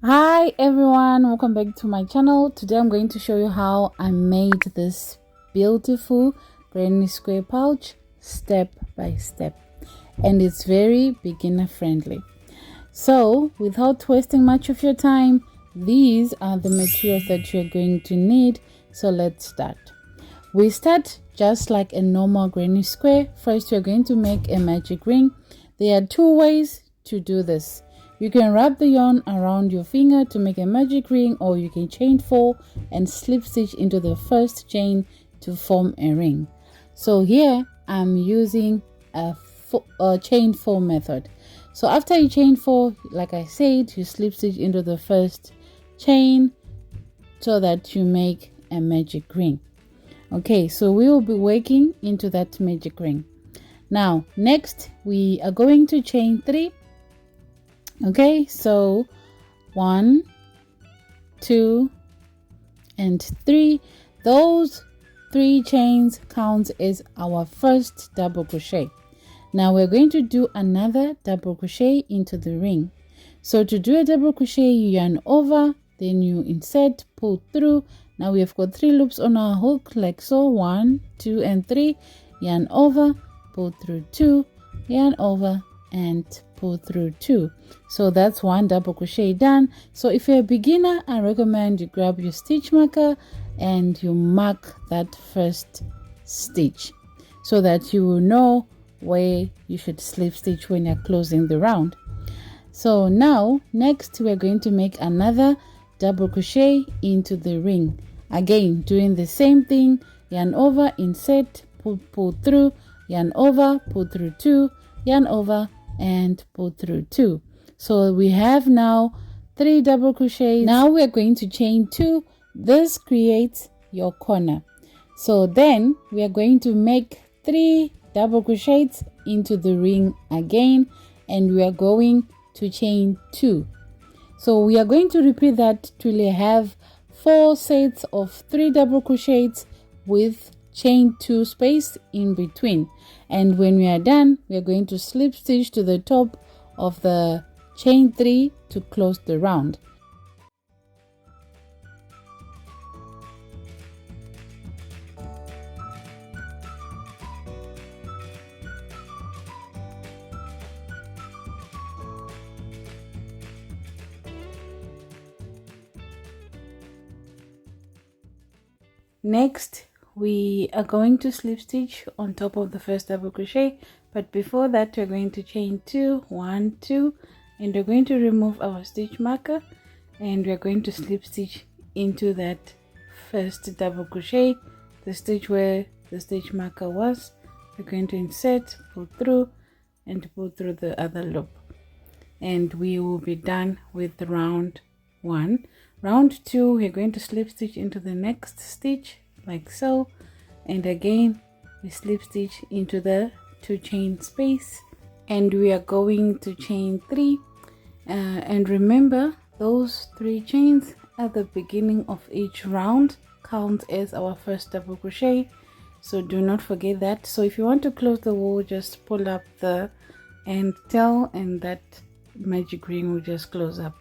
Hi everyone, welcome back to my channel. Today I'm going to show you how I made this beautiful granny square pouch step by step, and it's very beginner friendly. So without wasting much of your time, these are the materials that you're going to need. So let's start. We start just like a normal granny square. First we're going to make a magic ring. There are two ways to do this. You can wrap the yarn around your finger to make a magic ring, or you can chain 4 and slip stitch into the first chain to form a ring. So here I'm using a chain 4 method. So after you chain 4, like I said, you slip stitch into the first chain so that you make a magic ring. Okay, so we will be working into that magic ring. Now next we are going to chain 3. Okay, so 1, 2 and 3. Those 3 chains count as our first double crochet. Now we're going to do another double crochet into the ring. So to do a double crochet, you yarn over, then you insert, pull through. Now we have got 3 loops on our hook like so. 1, 2 and 3. Yarn over, pull through 2, yarn over and pull through 2. So that's 1 double crochet done. So if you're a beginner, I recommend you grab your stitch marker and you mark that first stitch so that you will know where you should slip stitch when you're closing the round. So now next we're going to make another double crochet into the ring, again doing the same thing. Yarn over, insert, pull through, yarn over, pull through 2, yarn over and pull through 2. So we have now 3 double crochets. Now we're going to chain 2. This creates your corner. So then we are going to make 3 double crochets into the ring again, and we are going to chain 2. So we are going to repeat that till we have 4 sets of 3 double crochets with chain 2 space in between. And when we are done, we are going to slip stitch to the top of the chain 3 to close the round. Next we are going to slip stitch on top of the first double crochet, but before that we're going to chain 2, 1, 2, and we're going to remove our stitch marker and we're going to slip stitch into that first double crochet, the stitch where the stitch marker was. We're going to insert, pull through and pull through the other loop, and we will be done with round 1. Round 2 we're going to slip stitch into the next stitch like so, and again we slip stitch into the 2 chain space, and we are going to chain 3, and remember those 3 chains at the beginning of each round count as our first double crochet, so do not forget that. So if you want to close the wool, just pull up the end tail and that magic ring will just close up.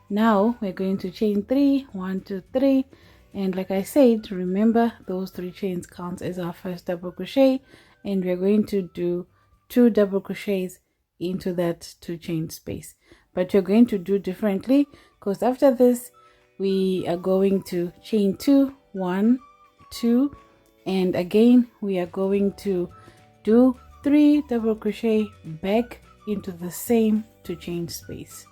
Now we're going to chain 3, 1, 2, 3, and like I said, remember those 3 chains count as our first double crochet, and we're going to do 2 double crochets into that 2 chain space. But you're going to do differently, because after this we are going to chain 2, 1, 2, and again we are going to do 3 double crochet back into the same 2 chain space.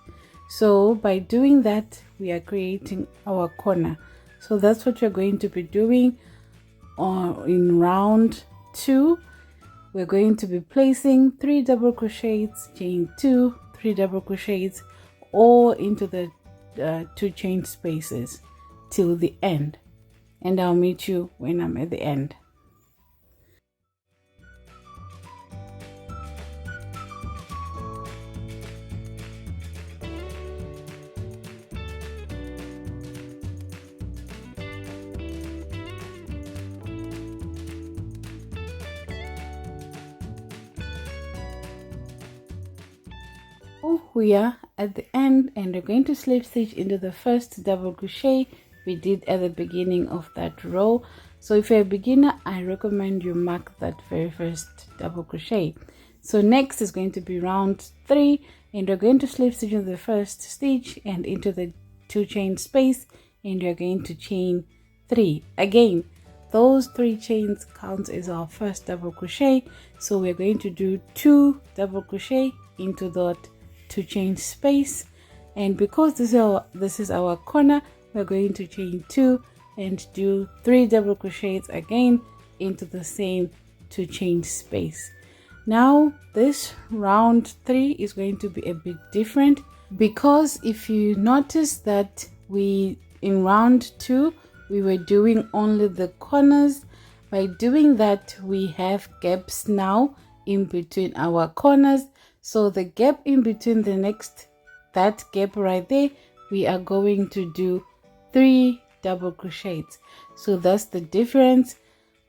So by doing that we are creating our corner. So that's what you're going to be doing in round 2. We're going to be placing 3 double crochets, chain 2, 3 double crochets, all into the 2 chain spaces till the end, and I'll meet you when I'm at the end. We are at the end, and we're going to slip stitch into the first double crochet we did at the beginning of that row. So if you're a beginner, I recommend you mark that very first double crochet. So next is going to be round 3, and we're going to slip stitch into the first stitch and into the 2 chain space, and we're going to chain 3 again. Those 3 chains count as our first double crochet, so we're going to do 2 double crochet into that 2 chain space, and because this is our corner, we're going to chain 2 and do 3 double crochets again into the same 2 chain space. Now this round 3 is going to be a bit different, because if you notice that in round 2 we were doing only the corners. By doing that, we have gaps now in between our corners. So the gap in between that gap right there, we are going to do 3 double crochets. So that's the difference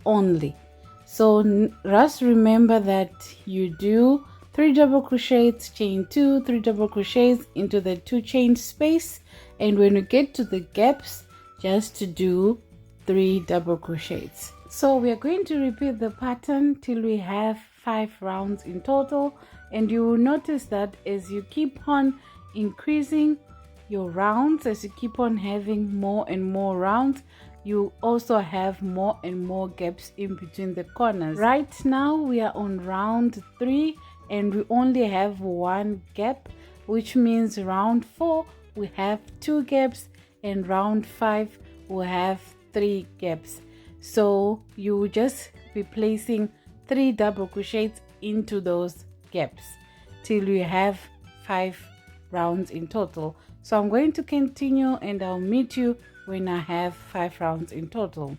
only. So just remember that you do 3 double crochets, chain 2, 3 double crochets into the 2 chain space, and when you get to the gaps, just to do 3 double crochets. So we are going to repeat the pattern till we have 5 rounds in total, and you will notice that as you keep on increasing your rounds, as you keep on having more and more rounds, you also have more and more gaps in between the corners. Right now we are on round 3 and we only have 1 gap, which means round 4 we have 2 gaps, and round 5 will have 3 gaps. So you will just be placing 3 double crochets into those gaps till you have 5 rounds in total. So I'm going to continue and I'll meet you when I have 5 rounds in total.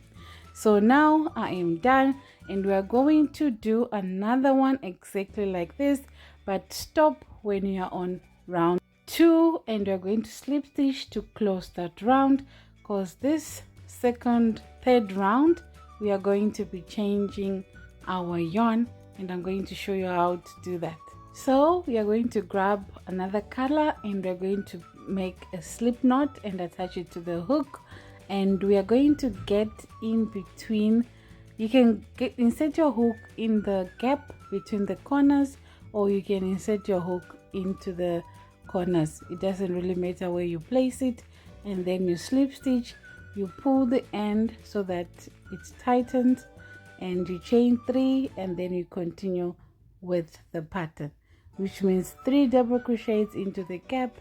So now I am done, and we are going to do another one exactly like this, but stop when you are on round 2, and we're going to slip stitch to close that round, because this third round we are going to be changing our yarn, and I'm going to show you how to do that. So we are going to grab another color, and we're going to make a slip knot and attach it to the hook, and we are going to get in between. You can insert your hook in the gap between the corners, or you can insert your hook into the corners. It doesn't really matter where you place it, and then you slip stitch, you pull the end so that it's tightened, and you chain 3, and then you continue with the pattern, which means 3 double crochets into the gap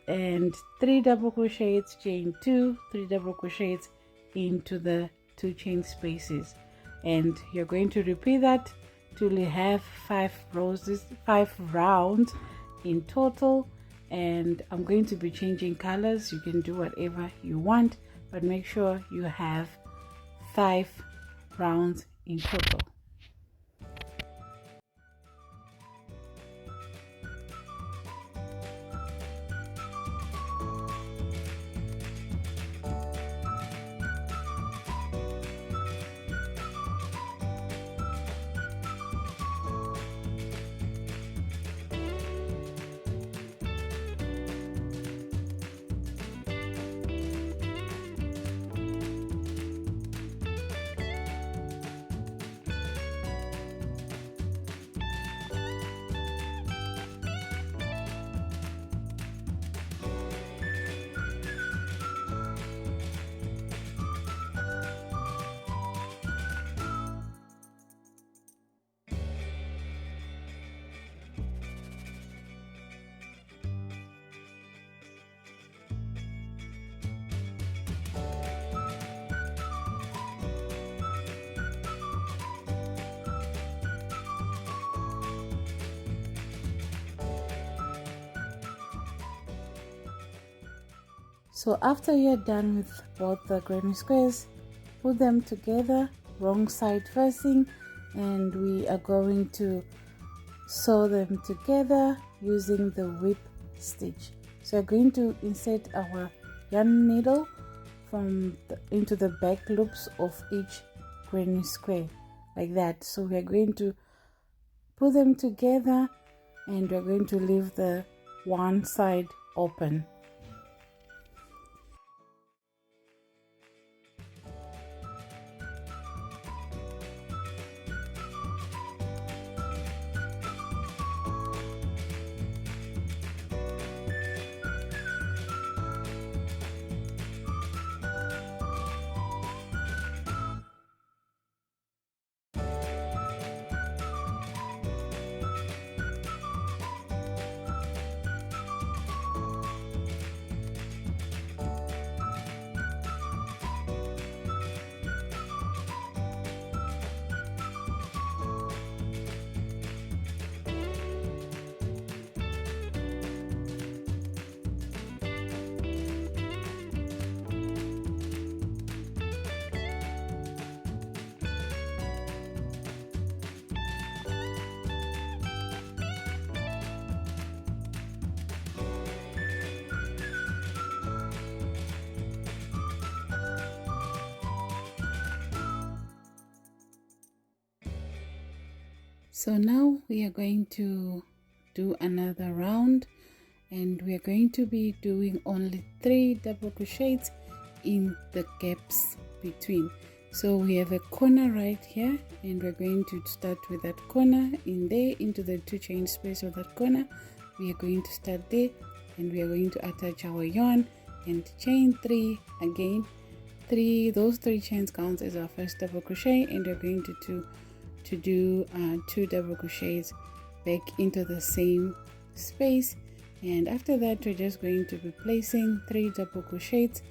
and 3 double crochets, chain 2, 3 double crochets into the 2 chain spaces, and you're going to repeat that till you have 5 rounds in total. And I'm going to be changing colors. You can do whatever you want, but make sure you have 5 rounds in total. So after you're done with both the granny squares, put them together, wrong side facing, and we are going to sew them together using the whip stitch. So we're going to insert our yarn needle into the back loops of each granny square like that. So we're going to put them together, and we're going to leave the one side open. So now we are going to do another round, and we are going to be doing only 3 double crochets in the gaps between. So we have a corner right here, and we're going to start with that corner in there into the 2 chain space of that corner. We are going to start there, and we are going to attach our yarn and chain 3 again. Those 3 chains counts as our first double crochet, and we're going to do 2 double crochets back into the same space. And after that, we're just going to be placing 3 double crochets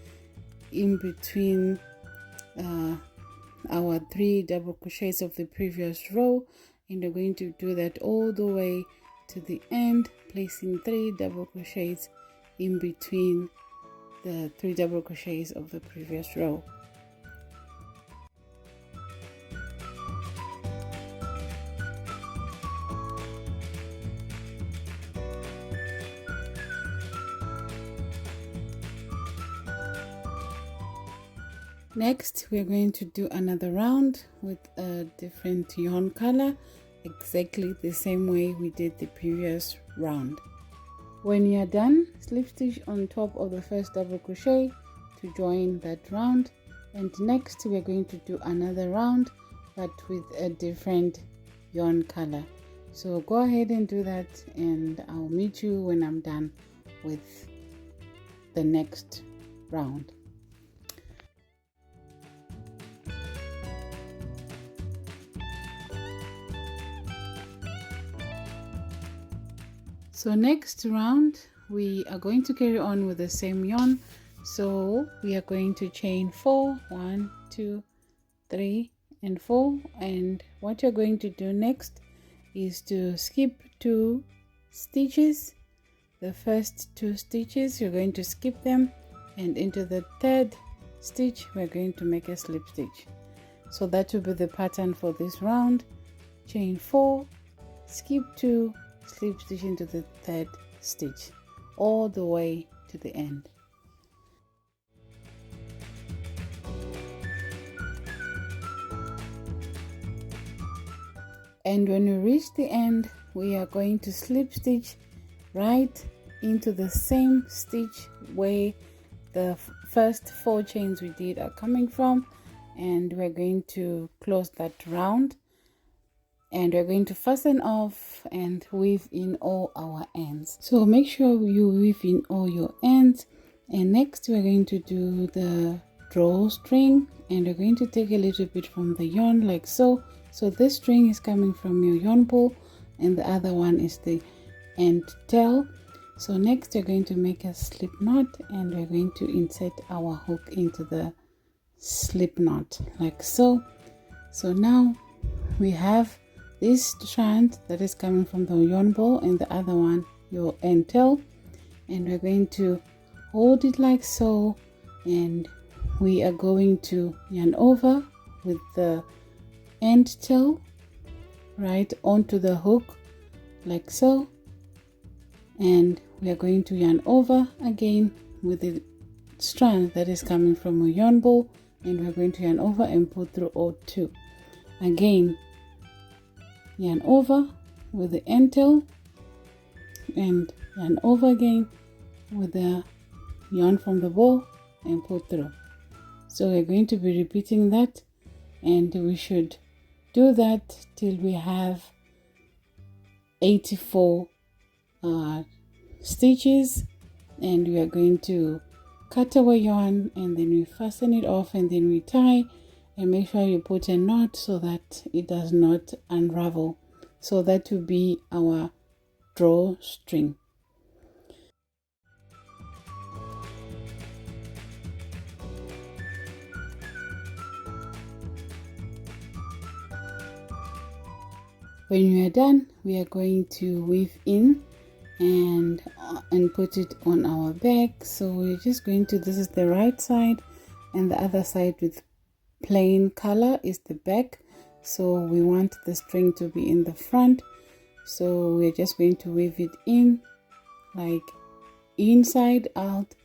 in between our 3 double crochets of the previous row, and we're going to do that all the way to the end, placing 3 double crochets in between the 3 double crochets of the previous row. Next, we're going to do another round with a different yarn color, exactly the same way we did the previous round. When you are done, slip stitch on top of the first double crochet to join that round. And next, we're going to do another round, but with a different yarn color. So go ahead and do that, and I'll meet you when I'm done with the next round. So next round we are going to carry on with the same yarn. So we are going to chain 4, 1, 2, 3 and 4, and what you're going to do next is to skip 2 stitches. The first 2 stitches you're going to skip them, and into the 3rd stitch we're going to make a slip stitch. So that will be the pattern for this round. Chain 4, skip 2, slip stitch into the 3rd stitch all the way to the end. And when we reach the end, we are going to slip stitch right into the same stitch where the first 4 chains we did are coming from, and we're going to close that round. And we're going to fasten off and weave in all our ends. So make sure you weave in all your ends. And next we're going to do the drawstring, and we're going to take a little bit from the yarn like so. So this string is coming from your yarn ball, and the other one is the end tail. So next we're going to make a slip knot, and we're going to insert our hook into the slip knot like so. So now we have this strand that is coming from the yarn ball, and the other one your end tail, and we're going to hold it like so, and we are going to yarn over with the end tail right onto the hook like so, and we are going to yarn over again with the strand that is coming from a yarn ball, and we're going to yarn over and pull through all 2. Again, yarn over with the end tail and yarn over again with the yarn from the bow and pull through. So we're going to be repeating that, and we should do that till we have 84 stitches. And we are going to cut our yarn, and then we fasten it off, and then we tie, and make sure you put a knot so that it does not unravel. So that will be our drawstring. When we are done, we are going to weave in and put it on our bag. So we're just going to, this is the right side, and the other side with plain color is the back. So we want the string to be in the front, so we're just going to weave it in like inside out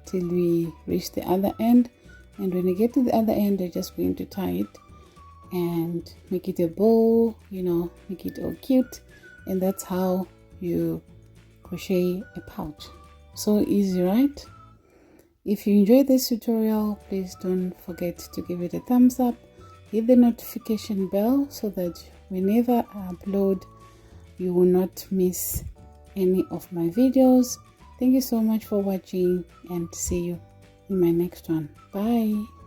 till we reach the other end. And when we get to the other end, we're just going to tie it and make it a bow, you know, make it all cute. And that's how you crochet a pouch. So easy, right? If you enjoyed this tutorial, please don't forget to give it a thumbs up, hit the notification bell so that whenever I upload, you will not miss any of my videos. Thank you so much for watching, and see you in my next one. Bye.